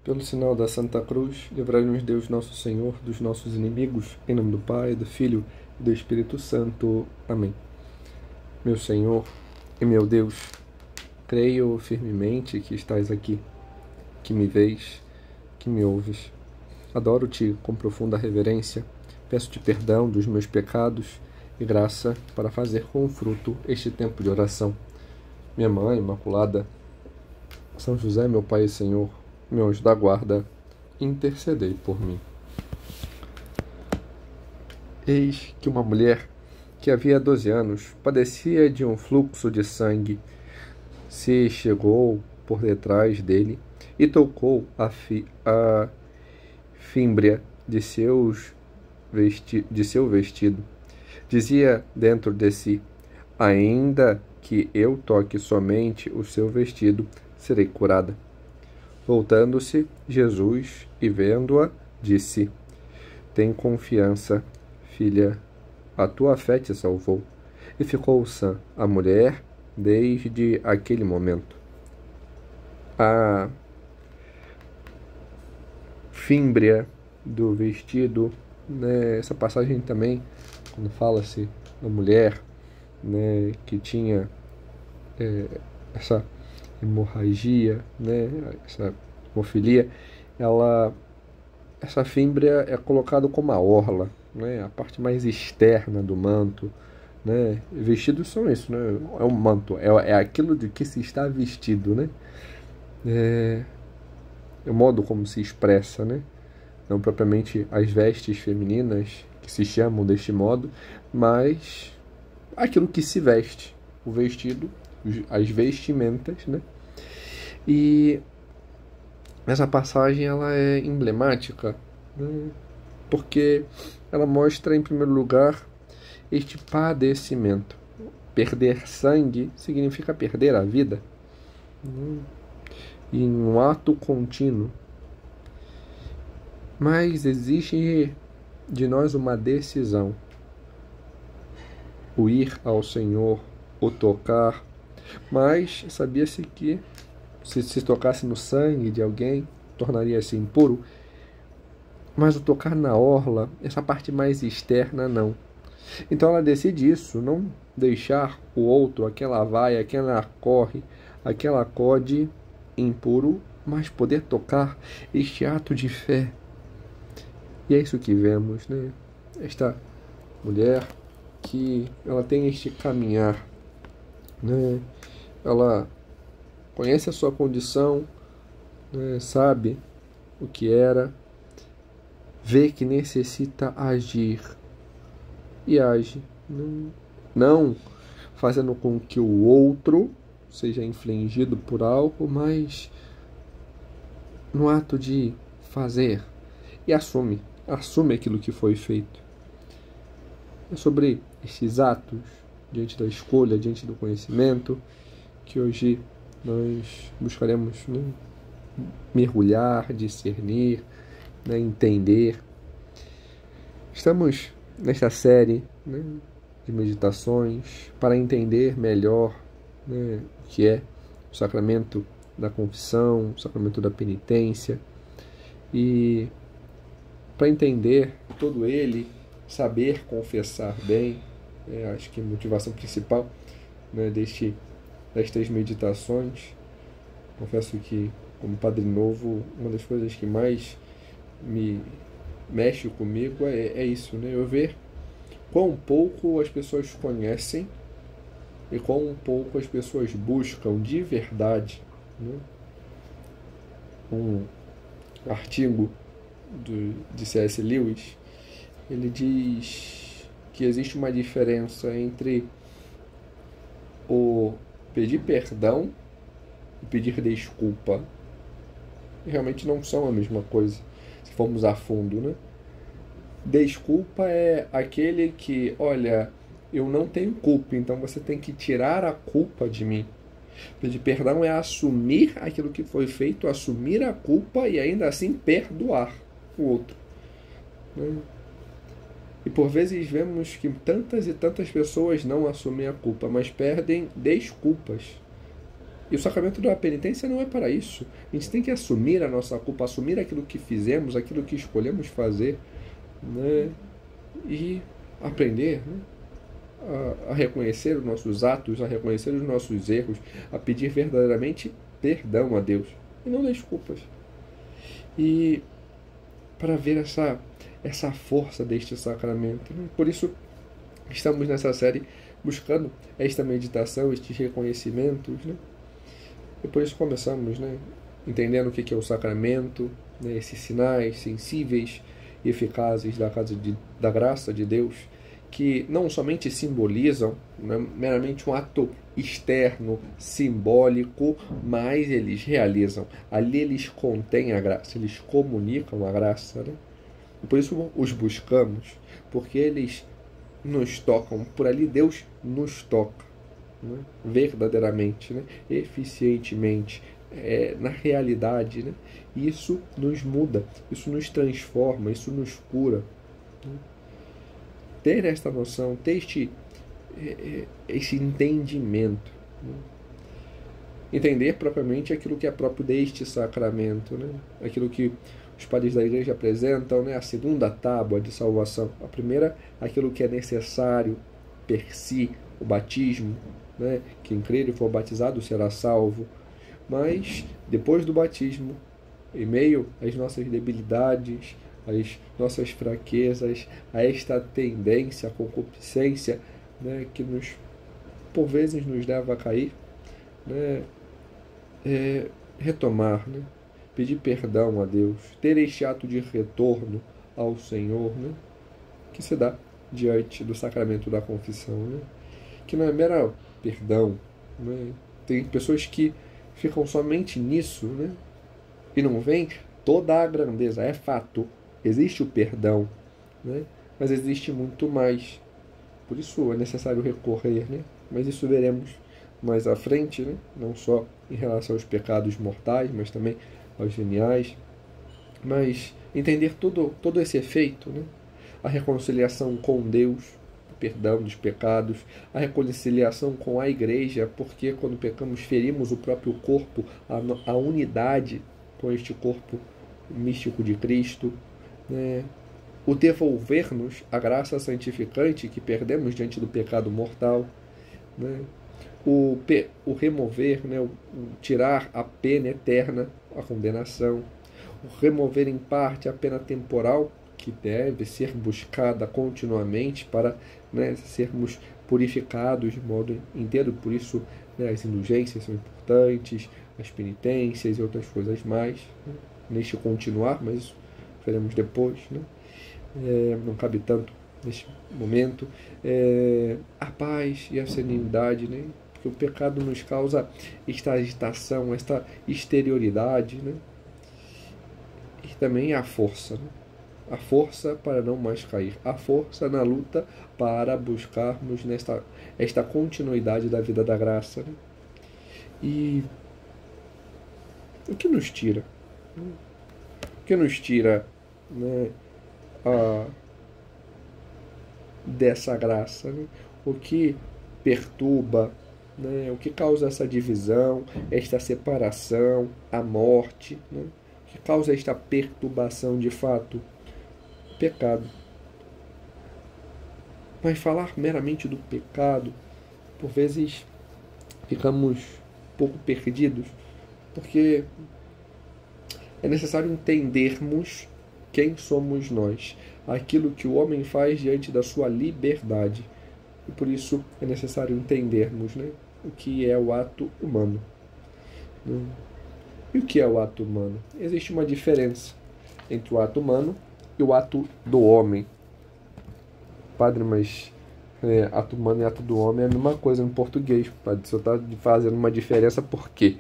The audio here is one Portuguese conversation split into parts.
Pelo sinal da Santa Cruz, livrai-nos Deus Nosso Senhor dos nossos inimigos, em nome do Pai, do Filho e do Espírito Santo. Amém. Meu Senhor e meu Deus, creio firmemente que estás aqui, que me vês, que me ouves. Adoro-te com profunda reverência, peço-te perdão dos meus pecados e graça para fazer com fruto este tempo de oração. Minha Mãe Imaculada, São José, meu Pai e Senhor, meu anjo da guarda, intercedei por mim. Eis que uma mulher que havia 12 anos padecia de um fluxo de sangue se chegou por detrás dele e tocou a fímbria de seu vestido. Dizia dentro de si: ainda que eu toque somente o seu vestido, serei curada. Voltando-se, Jesus, e vendo-a, disse: tem confiança, filha, a tua fé te salvou. E ficou sã a mulher desde aquele momento. A fímbria do vestido, né, essa passagem também, quando fala-se da mulher, né, que tinha essa hemorragia, né, essa hemofilia, essa fímbria é colocada como a orla, né, a parte mais externa do manto, né. Vestidos são isso, né, é um manto, é aquilo de que se está vestido, né, é o modo como se expressa, né, não propriamente as vestes femininas que se chamam deste modo, mas aquilo que se veste, o vestido, as vestimentas, né? E essa passagem ela é emblemática, né? Porque ela mostra, em primeiro lugar, este padecimento. Perder sangue significa perder a vida, né? Em um ato contínuo. Mas exige de nós uma decisão: o ir ao Senhor, o tocar. Mas sabia-se que se tocasse no sangue de alguém, tornaria-se impuro. Mas o tocar na orla, essa parte mais externa, não. Então ela decide isso, não deixar o outro, aquela vai, aquela corre, aquela acode impuro, mas poder tocar, este ato de fé. E é isso que vemos, né? Esta mulher que ela tem este caminhar, né? Ela conhece a sua condição, né? Sabe o que era, vê que necessita agir e age, não fazendo com que o outro seja infligido por algo, mas no ato de fazer, e assume aquilo que foi feito. É sobre estes atos, diante da escolha, diante do conhecimento, que hoje nós buscaremos, né, mergulhar, discernir, né, entender. Estamos nesta série, né, de meditações para entender melhor, né, o que é o sacramento da confissão, o sacramento da penitência, e para entender todo ele, saber confessar bem, acho que é a motivação principal, né, destas meditações. Confesso que, como padre novo, uma das coisas que mais me mexe comigo é isso, né, eu ver quão pouco as pessoas conhecem e quão pouco as pessoas buscam de verdade, né? Um artigo de C.S. Lewis, ele diz que existe uma diferença entre o pedir perdão e pedir desculpa. E realmente não são a mesma coisa, se formos a fundo, né? Desculpa é aquele que, olha, eu não tenho culpa, então você tem que tirar a culpa de mim. Pedir perdão é assumir aquilo que foi feito, assumir a culpa e ainda assim perdoar o outro, né? E por vezes vemos que tantas e tantas pessoas não assumem a culpa, mas pedem desculpas, E o sacramento da penitência não é para isso. A gente tem que assumir a nossa culpa, assumir aquilo que fizemos, aquilo que escolhemos fazer, né? E aprender, né? A reconhecer os nossos atos, a reconhecer os nossos erros, a pedir verdadeiramente perdão a Deus e não desculpas. E para ver essa força deste sacramento, né? Por isso estamos nessa série buscando esta meditação, estes reconhecimentos, né? E por isso começamos, né, entendendo o que é o sacramento, né, esses sinais sensíveis e eficazes da graça de Deus, que não somente simbolizam, né, meramente um ato externo, simbólico, mas eles realizam. Ali eles contêm a graça, eles comunicam a graça, né? E por isso os buscamos, porque eles nos tocam. Por ali Deus nos toca, né? Verdadeiramente, né? Eficientemente, na realidade, né? Isso nos muda, isso nos transforma, isso nos cura, né? Ter esta noção, ter esse entendimento, né? Entender propriamente aquilo que é próprio deste sacramento, né? Aquilo que os padres da igreja apresentam, né? A segunda tábua de salvação. A primeira, aquilo que é necessário per si, o batismo, né? Quem crer e for batizado será salvo. Mas depois do batismo, em meio às nossas debilidades, às nossas fraquezas, a esta tendência, a concupiscência, né? Que por vezes nos leva a cair, né? Retomar, né? Pedir perdão a Deus, ter este ato de retorno ao Senhor, né? Que se dá diante do sacramento da confissão, né? Que não é mero perdão, né? Tem pessoas que ficam somente nisso, né? E não veem toda a grandeza. É fato, existe o perdão, né? Mas existe muito mais. Por isso é necessário recorrer, né? Mas isso veremos mais à frente, né? Não só em relação aos pecados mortais, mas também aos veniais. Mas entender todo esse efeito, né? A reconciliação com Deus, o perdão dos pecados, a reconciliação com a igreja, porque quando pecamos ferimos o próprio corpo, a unidade com este corpo místico de Cristo, né? O devolver-nos a graça santificante que perdemos diante do pecado mortal, né? O remover, né? O tirar a pena eterna, a condenação, o remover em parte a pena temporal, que deve ser buscada continuamente para, né, sermos purificados de modo inteiro. Por isso, né, as indulgências são importantes, as penitências e outras coisas mais, né, neste continuar, mas isso veremos depois, né? Não cabe tanto neste momento. A paz e a serenidade, né? Porque o pecado nos causa esta agitação, esta exterioridade, né? E também a força, né? A força para não mais cair, a força na luta para buscarmos esta continuidade da vida da graça, né? E o que nos tira? O que nos tira, né, dessa graça, né? O que perturba, né? O que causa essa divisão, esta separação, a morte, né? O que causa esta perturbação de fato? Pecado. Mas falar meramente do pecado, por vezes ficamos um pouco perdidos, porque é necessário entendermos quem somos nós, aquilo que o homem faz diante da sua liberdade. E por isso é necessário entendermos, né, o que é o ato humano, né? E o que é o ato humano? Existe uma diferença entre o ato humano e o ato do homem. Padre, mas ato humano e ato do homem é a mesma coisa em português. Padre, você está fazendo uma diferença por quê?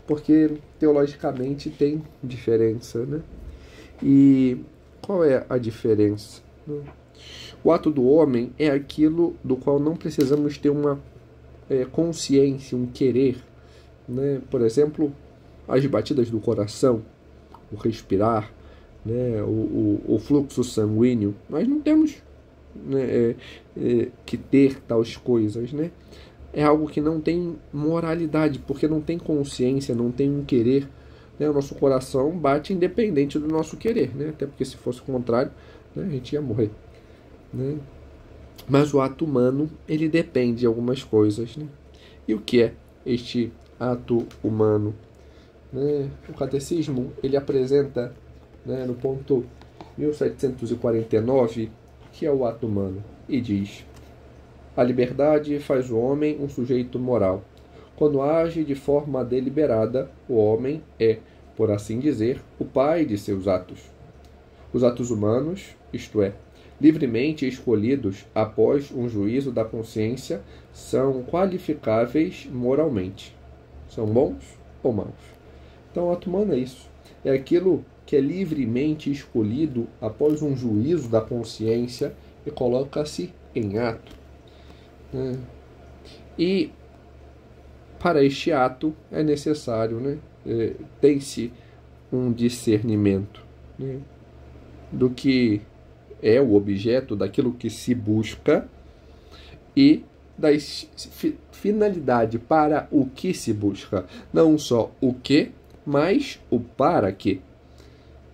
Porque teologicamente tem diferença, né? E qual é a diferença, né? O ato do homem é aquilo do qual não precisamos ter uma consciência, um querer, né? Por exemplo, as batidas do coração, o respirar, né? O fluxo sanguíneo. Nós não temos, né, que ter tais coisas, né? é algo que não tem moralidade, porque não tem consciência, não tem um querer, né? O nosso coração bate independente do nosso querer, né? Até porque se fosse o contrário, né, a gente ia morrer, né? Mas o ato humano, ele depende de algumas coisas, né? E o que é este ato humano, né? O catecismo, ele apresenta, né, no ponto 1749, que é o ato humano, e diz: a liberdade faz o homem um sujeito moral. Quando age de forma deliberada, o homem é, por assim dizer, o pai de seus atos. Os atos humanos, isto é, livremente escolhidos após um juízo da consciência, são qualificáveis moralmente. São bons ou maus? Então, o ato humano é isso. É aquilo que é livremente escolhido após um juízo da consciência e coloca-se em ato. E para este ato é necessário, né, tem-se um discernimento, né, do que é o objeto, daquilo que se busca e da finalidade para o que se busca. Não só o que, mas o para quê,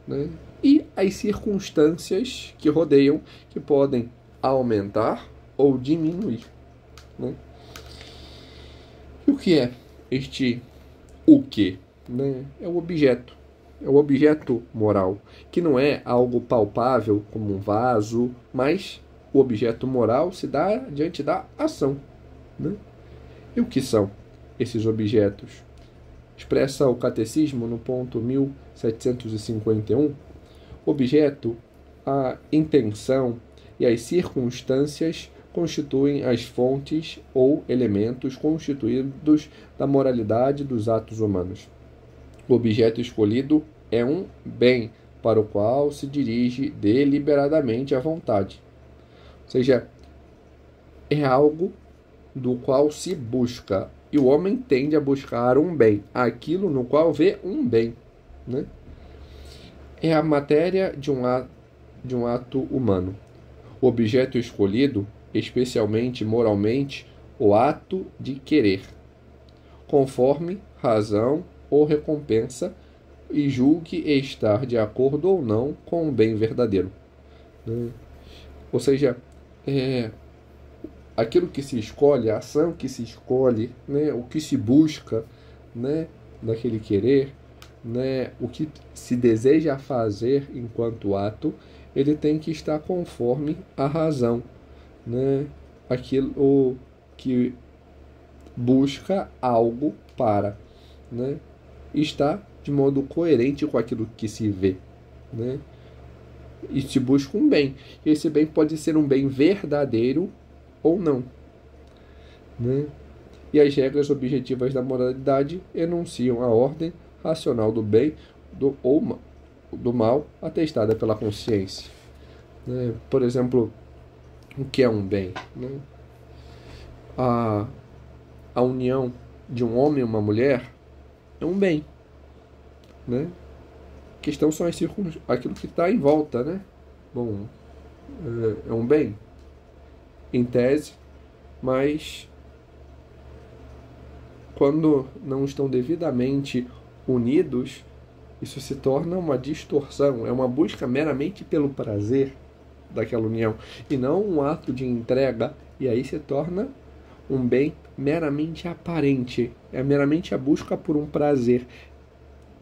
né? E as circunstâncias que rodeiam, que podem aumentar ou diminuir, né? E o que é este o que, né? É o objeto. É o objeto moral, que não é algo palpável como um vaso, mas o objeto moral se dá diante da ação, né? E o que são esses objetos? Expressa o catecismo no ponto 1751. Objeto, a intenção e as circunstâncias constituem as fontes ou elementos constituídos da moralidade dos atos humanos. O objeto escolhido é um bem para o qual se dirige deliberadamente a vontade. Ou seja, é algo do qual se busca. E o homem tende a buscar um bem, aquilo no qual vê um bem, né? É a matéria de um ato humano. O objeto escolhido, especialmente moralmente, o ato de querer, conforme razão ou recompensa, e julgue estar de acordo ou não com o bem verdadeiro, né? Ou seja, aquilo que se escolhe, a ação que se escolhe, né, o que se busca, né, daquele querer, né, o que se deseja fazer enquanto ato, ele tem que estar conforme a razão, né, aquilo que busca algo para, né, está de modo coerente com aquilo que se vê, né, e se busca um bem. E esse bem pode ser um bem verdadeiro ou não, né? E as regras objetivas da moralidade enunciam a ordem racional do bem ou do mal atestada pela consciência, né? Por exemplo, o que é um bem, né? A união de um homem e uma mulher é um bem, né? A questão são aquilo que está em volta, né? Bom, é um bem, em tese, mas quando não estão devidamente unidos, isso se torna uma distorção, é uma busca meramente pelo prazer daquela união, e não um ato de entrega, e aí se torna um bem meramente aparente, é meramente a busca por um prazer,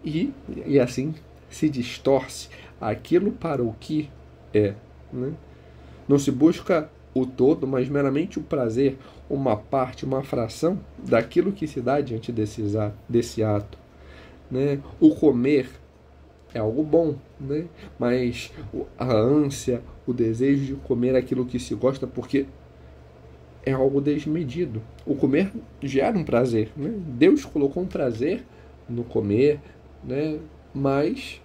e assim se distorce aquilo para o que é, né? Não se busca o todo, mas meramente o prazer, uma parte, uma fração daquilo que se dá diante desse ato, né? O comer é algo bom, né? Mas a ânsia, o desejo de comer aquilo que se gosta, porque é algo desmedido. O comer gera um prazer, né? Deus colocou um prazer no comer, né? Mas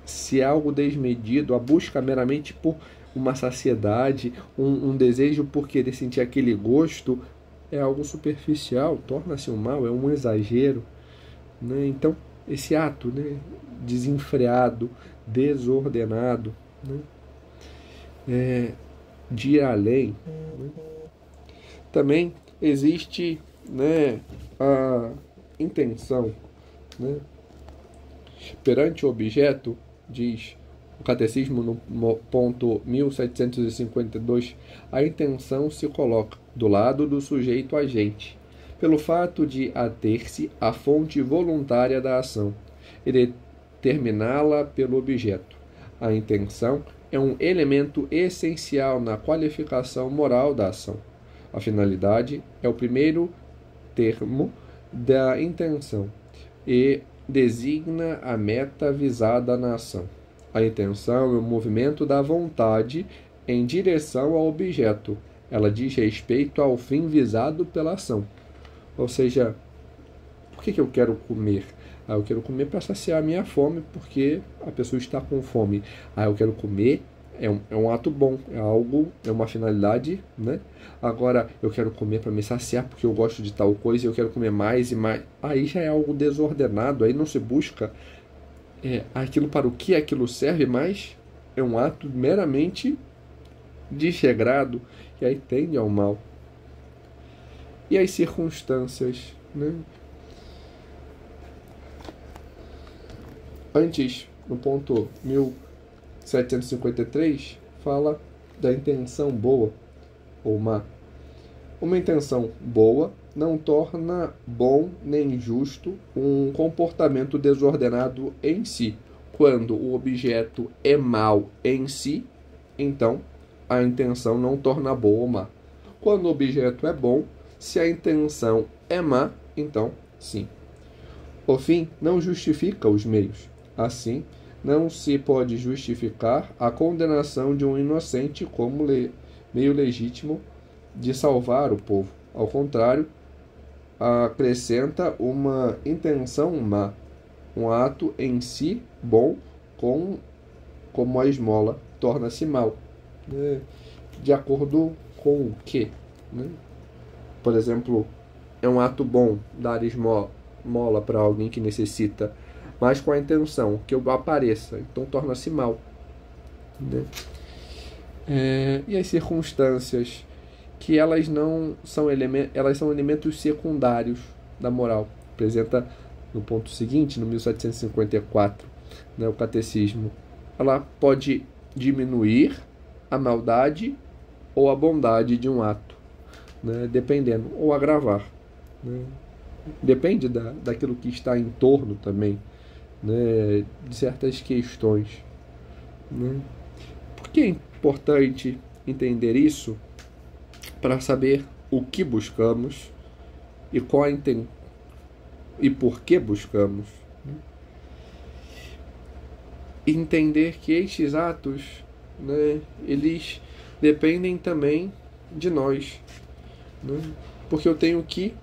se é algo desmedido, a busca meramente por uma saciedade, um desejo por querer sentir aquele gosto, é algo superficial, torna-se um mal, é um exagero, né? Então, esse ato, né, desenfreado, desordenado, né, de ir além, né? Também existe, né, a intenção, né? Perante o objeto, diz o Catecismo no ponto 1752, a intenção se coloca do lado do sujeito agente, pelo fato de ater-se à fonte voluntária da ação e determiná-la pelo objeto. A intenção é um elemento essencial na qualificação moral da ação. A finalidade é o primeiro termo da intenção e designa a meta visada na ação. A intenção é o movimento da vontade em direção ao objeto. Ela diz respeito ao fim visado pela ação. Ou seja, por que eu quero comer? Eu quero comer para saciar a minha fome, porque a pessoa está com fome. Eu quero comer, é um ato bom, é algo, é uma finalidade, né? Agora, eu quero comer para me saciar, porque eu gosto de tal coisa e eu quero comer mais e mais. Aí já é algo desordenado, aí não se busca aquilo para o que aquilo serve, mas é um ato meramente desregrado, e aí tende ao mal. E as circunstâncias, né? Antes, no ponto 1753, fala da intenção boa ou má. Uma intenção boa não torna bom nem justo um comportamento desordenado em si. Quando o objeto é mau em si, então a intenção não torna boa ou má. Quando o objeto é bom, se a intenção é má, então sim. O fim não justifica os meios. Assim, não se pode justificar a condenação de um inocente como meio legítimo de salvar o povo. Ao contrário, acrescenta uma intenção má, um ato em si bom, como a esmola torna-se mal. De acordo com o que? Por exemplo, é um ato bom dar esmola para alguém que necessita, mas com a intenção que eu apareça, então torna-se mal. E as circunstâncias, que elas não são elementos, elas são elementos secundários da moral. Apresenta no ponto seguinte, no 1754, o Catecismo. Ela pode diminuir a maldade ou a bondade de um ato, dependendo, ou agravar. Depende daquilo que está em torno também, de certas questões. Por que é importante entender isso? Para saber o que buscamos e e por que buscamos. Entender que estes atos, eles dependem também de nós. Porque eu tenho que,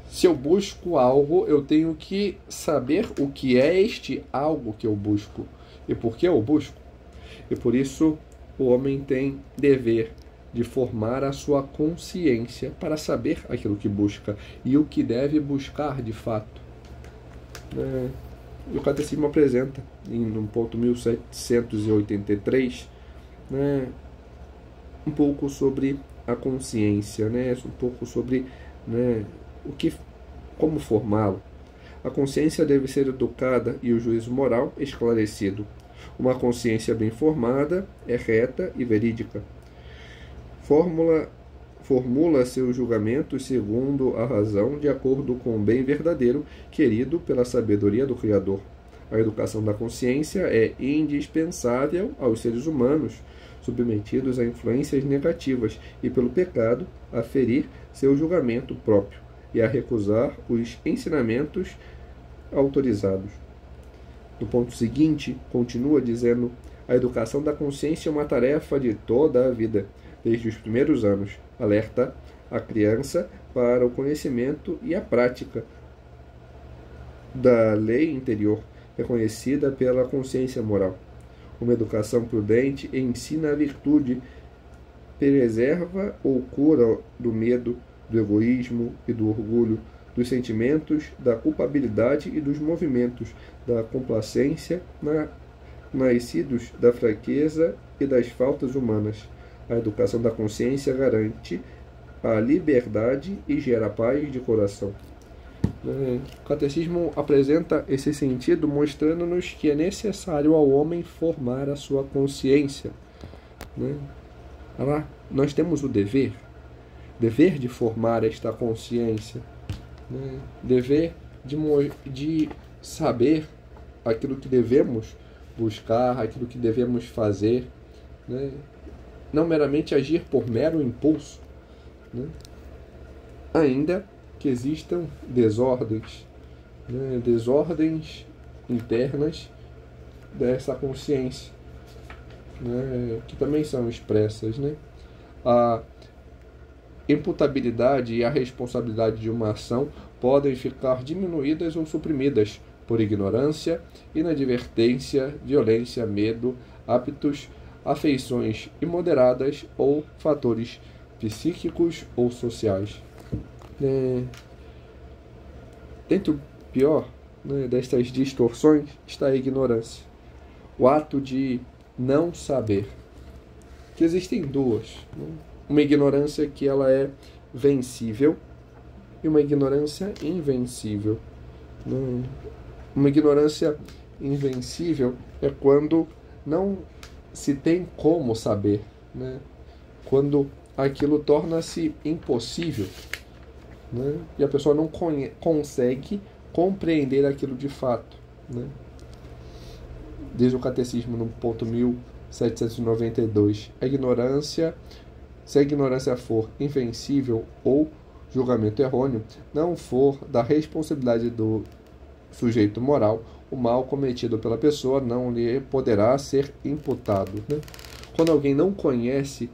se eu busco algo, eu tenho que saber o que é este algo que eu busco e por que eu busco. E por isso o homem tem dever de formar a sua consciência para saber aquilo que busca e o que deve buscar de fato. E o Catecismo apresenta, no ponto 1783, um pouco sobre a consciência, um pouco sobre como formá-la. A consciência deve ser educada e o juízo moral esclarecido. Uma consciência bem formada é reta e verídica. Formula seus julgamentos segundo a razão, de acordo com o bem verdadeiro, querido pela sabedoria do Criador. A educação da consciência é indispensável aos seres humanos, submetidos a influências negativas e pelo pecado, a ferir seu julgamento próprio e a recusar os ensinamentos autorizados. No ponto seguinte, continua dizendo: a educação da consciência é uma tarefa de toda a vida, desde os primeiros anos. Alerta a criança para o conhecimento e a prática da lei interior, reconhecida pela consciência moral. Uma educação prudente ensina a virtude, preserva ou cura do medo, do egoísmo e do orgulho, dos sentimentos, da culpabilidade e dos movimentos da complacência nascidos da fraqueza e das faltas humanas. A educação da consciência garante a liberdade e gera paz de coração. O catecismo apresenta esse sentido mostrando-nos que é necessário ao homem formar a sua consciência. Nós temos o dever de formar esta consciência, dever de saber aquilo que devemos buscar, aquilo que devemos fazer, não meramente agir por mero impulso, ainda que existam desordens, desordens internas dessa consciência, que também são expressas. A imputabilidade e a responsabilidade de uma ação podem ficar diminuídas ou suprimidas por ignorância, inadvertência, violência, medo, hábitos, afeições imoderadas ou fatores psíquicos ou sociais. Entre o pior destas distorções está a ignorância, o ato de não saber, que existem duas, uma ignorância que ela é vencível e uma ignorância invencível. Uma ignorância invencível é quando não se tem como saber, quando aquilo torna-se impossível, e a pessoa não consegue compreender aquilo de fato. Diz o Catecismo no ponto 1792, se a ignorância for invencível ou julgamento errôneo, não for da responsabilidade do sujeito moral, o mal cometido pela pessoa não lhe poderá ser imputado. Quando alguém não conhece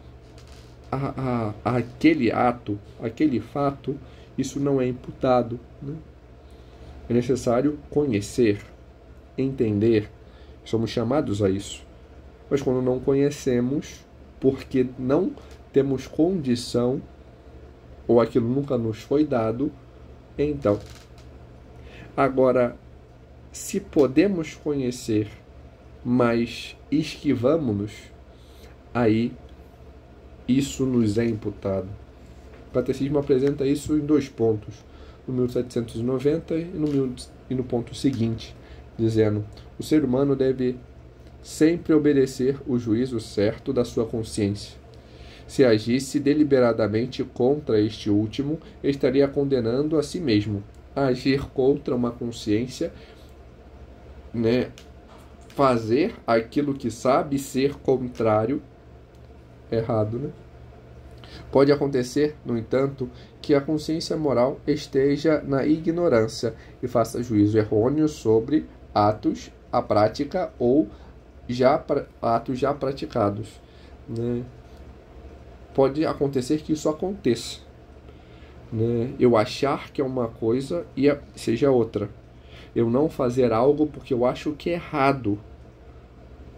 aquele ato, aquele fato, isso não é imputado. É necessário conhecer, entender, somos chamados a isso. Mas quando não conhecemos, porque não temos condição, ou aquilo nunca nos foi dado, então. Agora, se podemos conhecer, mas esquivamos-nos, aí isso nos é imputado. O Catecismo apresenta isso em 2 pontos, no 1790 e no ponto seguinte, dizendo: o ser humano deve sempre obedecer o juízo certo da sua consciência. Se agisse deliberadamente contra este último, estaria condenando a si mesmo. Agir contra uma consciência, fazer aquilo que sabe ser contrário, errado. Pode acontecer, no entanto, que a consciência moral esteja na ignorância e faça juízo errôneo sobre atos à prática ou atos já praticados. Pode acontecer que isso aconteça. Eu achar que é uma coisa e seja outra. Eu não fazer algo porque eu acho que é errado,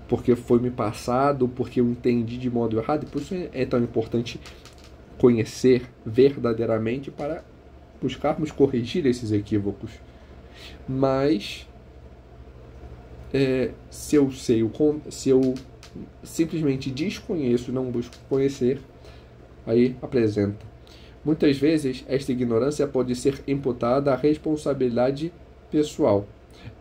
porque foi me passado, porque eu entendi de modo errado. E por isso é tão importante conhecer verdadeiramente para buscarmos corrigir esses equívocos. Mas se eu simplesmente desconheço e não busco conhecer, aí apresenta. Muitas vezes, esta ignorância pode ser imputada à responsabilidade pessoal.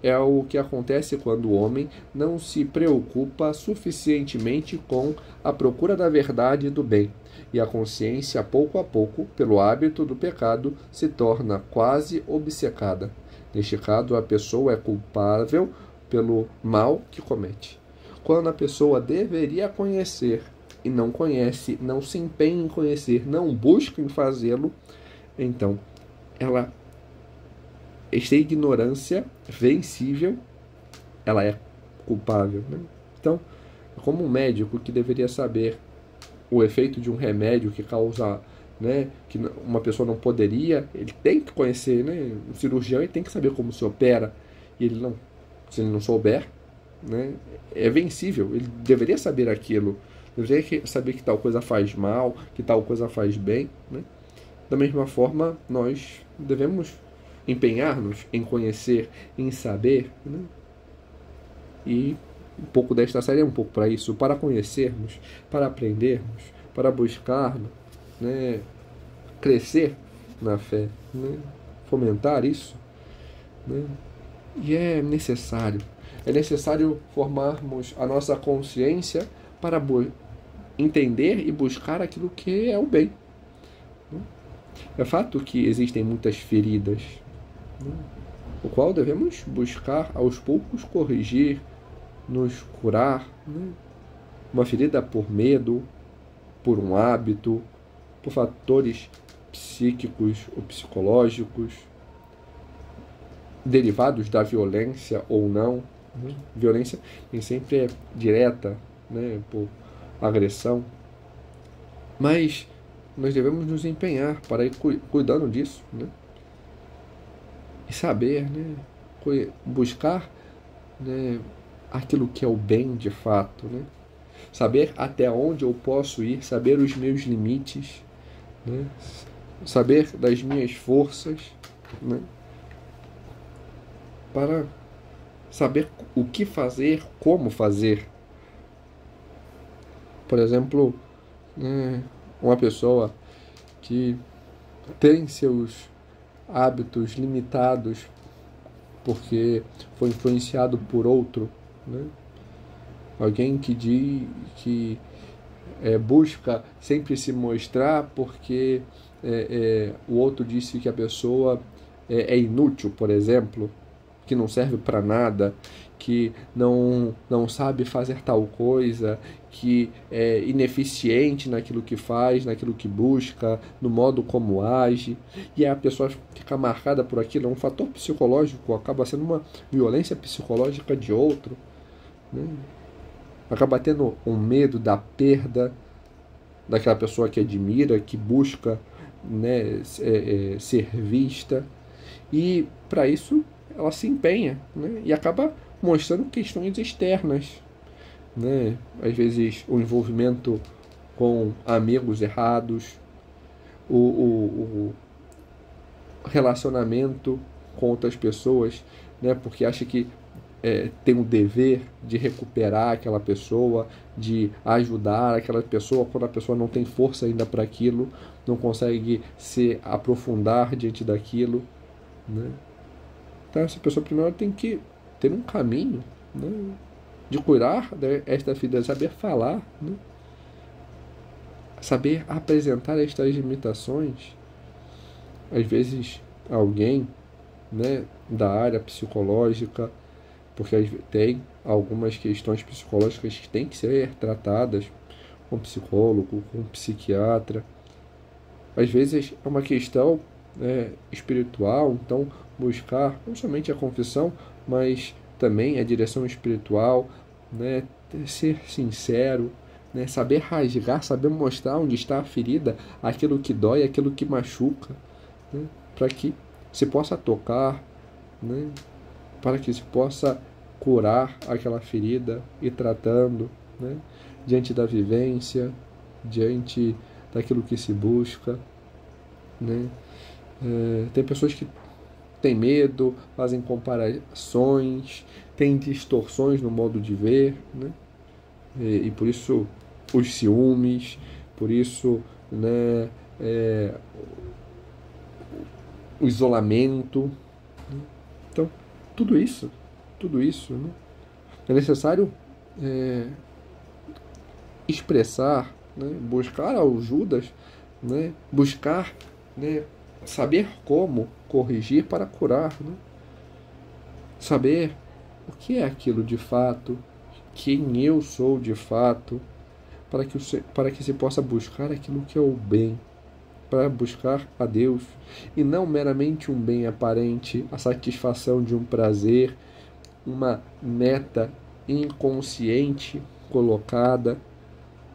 É o que acontece quando o homem não se preocupa suficientemente com a procura da verdade e do bem, e a consciência, pouco a pouco, pelo hábito do pecado, se torna quase obcecada. Neste caso, a pessoa é culpável pelo mal que comete. Quando a pessoa deveria conhecer e não conhece, não se empenha em conhecer, não busca em fazê-lo, então esta ignorância vencível, ela é culpável. Então, como um médico que deveria saber o efeito de um remédio que causa, que uma pessoa não poderia, ele tem que conhecer, um cirurgião, ele tem que saber como se opera, e se ele não souber, é vencível. Ele deveria saber aquilo, deveria saber que tal coisa faz mal, que tal coisa faz bem. Da mesma forma, nós devemos empenhar-nos em conhecer, em saber, e um pouco desta série é um pouco para isso, para conhecermos, para aprendermos, para buscarmos, crescer na fé, né? Fomentar isso, né? E é necessário formarmos a nossa consciência para entender e buscar aquilo que é o bem. É fato que existem muitas feridas, né? O qual devemos buscar aos poucos corrigir, nos curar, né? Uma ferida por medo, por um hábito, por fatores psíquicos ou psicológicos, derivados da violência ou não, né? Violência nem sempre é direta, né? Por agressão, mas nós devemos nos empenhar para ir cuidando disso, né? E saber, né? Buscar, né? Aquilo que é o bem de fato, né? Saber até onde eu posso ir, saber os meus limites, né? Saber das minhas forças, né? Para saber o que fazer, como fazer. Por exemplo, né? Uma pessoa que tem seus hábitos limitados porque foi influenciado por outro, né? Alguém que diz que busca sempre se mostrar porque o outro disse que a pessoa é inútil, por exemplo, que não serve para nada, que não sabe fazer tal coisa, que é ineficiente naquilo que faz, naquilo que busca, no modo como age, e a pessoa fica marcada por aquilo. É um fator psicológico, acaba sendo uma violência psicológica de outro, né? Acaba tendo um medo da perda daquela pessoa que admira, que busca, né, ser vista, e para isso ela se empenha, né, e acaba mostrando questões externas, né, às vezes o envolvimento com amigos errados, o relacionamento com outras pessoas, né, porque acha que tem o dever de recuperar aquela pessoa, de ajudar aquela pessoa quando a pessoa não tem força ainda para aquilo, não consegue se aprofundar diante daquilo, né? Então essa pessoa primeiro tem que ter um caminho, né, de curar esta ferida, saber falar, né? Saber apresentar estas limitações. Às vezes alguém, né, da área psicológica, porque tem algumas questões psicológicas que têm que ser tratadas com psicólogo, com psiquiatra. Às vezes é uma questão, né, espiritual, então buscar não somente a confissão, mas também a direção espiritual, né, ser sincero, né, saber rasgar, saber mostrar onde está a ferida, aquilo que dói, aquilo que machuca, né, para que se possa tocar, né, para que se possa curar aquela ferida e tratando, né, diante da vivência, diante daquilo que se busca, né. Tem pessoas que têm medo, fazem comparações, têm distorções no modo de ver, né, e por isso os ciúmes, por isso, né, o isolamento, né? Então tudo isso, né, é necessário expressar, né, buscar ajudas, né, buscar, né, saber como corrigir para curar, né, saber o que é aquilo de fato, quem eu sou de fato, para que se possa buscar aquilo que é o bem, para buscar a Deus, e não meramente um bem aparente, a satisfação de um prazer, uma meta inconsciente colocada,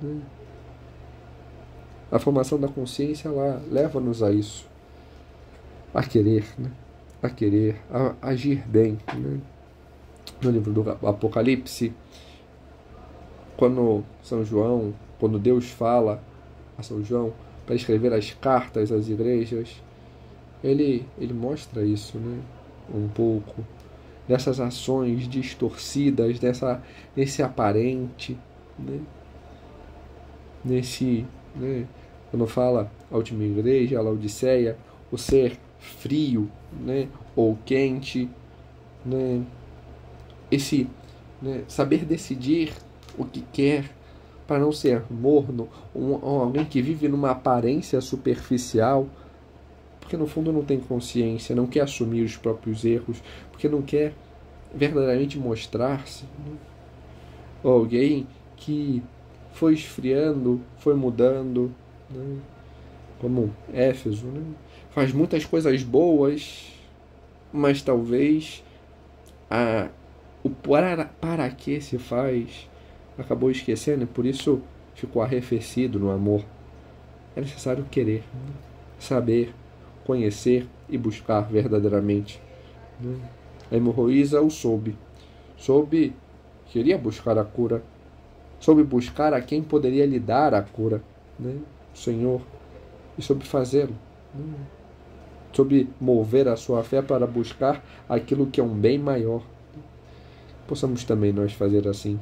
né? A formação da consciência, ela leva-nos a isso, a querer, né? A querer, a agir bem, né? No livro do Apocalipse, quando Deus fala a São João para escrever as cartas às igrejas, ele mostra isso, né, um pouco dessas ações distorcidas, nesse aparente, né, nesse, né, Quando fala a última igreja, a Laodiceia, o ser frio, né, ou quente, né, esse, né, saber decidir o que quer, para não ser morno, alguém que vive numa aparência superficial, porque no fundo não tem consciência, não quer assumir os próprios erros, porque não quer verdadeiramente mostrar-se, né? Ou alguém que foi esfriando, foi mudando, né? Como Éfeso, né? Faz muitas coisas boas, mas talvez o para que se faz acabou esquecendo e por isso ficou arrefecido no amor. É necessário querer, né? Saber, conhecer e buscar verdadeiramente, né? A hemorroísa o soube, queria buscar a cura, soube buscar a quem poderia lhe dar a cura, né? O Senhor, e soube fazê-lo, né? Soube mover a sua fé para buscar aquilo que é um bem maior. Possamos também nós fazer assim.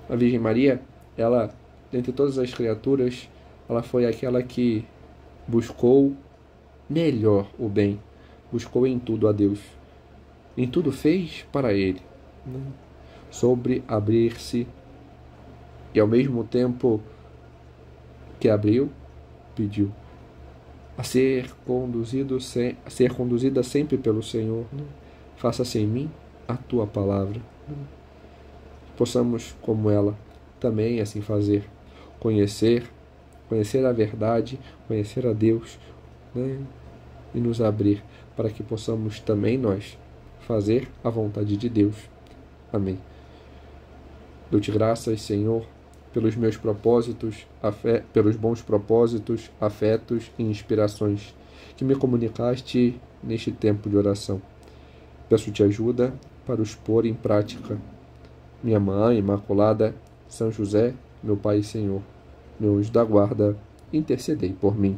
A Virgem Maria, ela, dentre todas as criaturas, ela foi aquela que buscou melhor o bem, buscou em tudo a Deus, em tudo fez para Ele, né? Sobre abrir-se e ao mesmo tempo que abriu, pediu a ser conduzida sempre pelo Senhor, né? Faça-se em mim a tua palavra, né? Possamos, como ela, também assim fazer, conhecer a verdade, conhecer a Deus, né? E nos abrir para que possamos também nós fazer a vontade de Deus. Amém. Dou-te graças, Senhor, pelos meus propósitos, pelos bons propósitos, afetos e inspirações que me comunicaste neste tempo de oração. Peço-te ajuda para os pôr em prática. Minha Mãe Imaculada, São José, meu Pai e Senhor, meu anjo da guarda, intercedei por mim.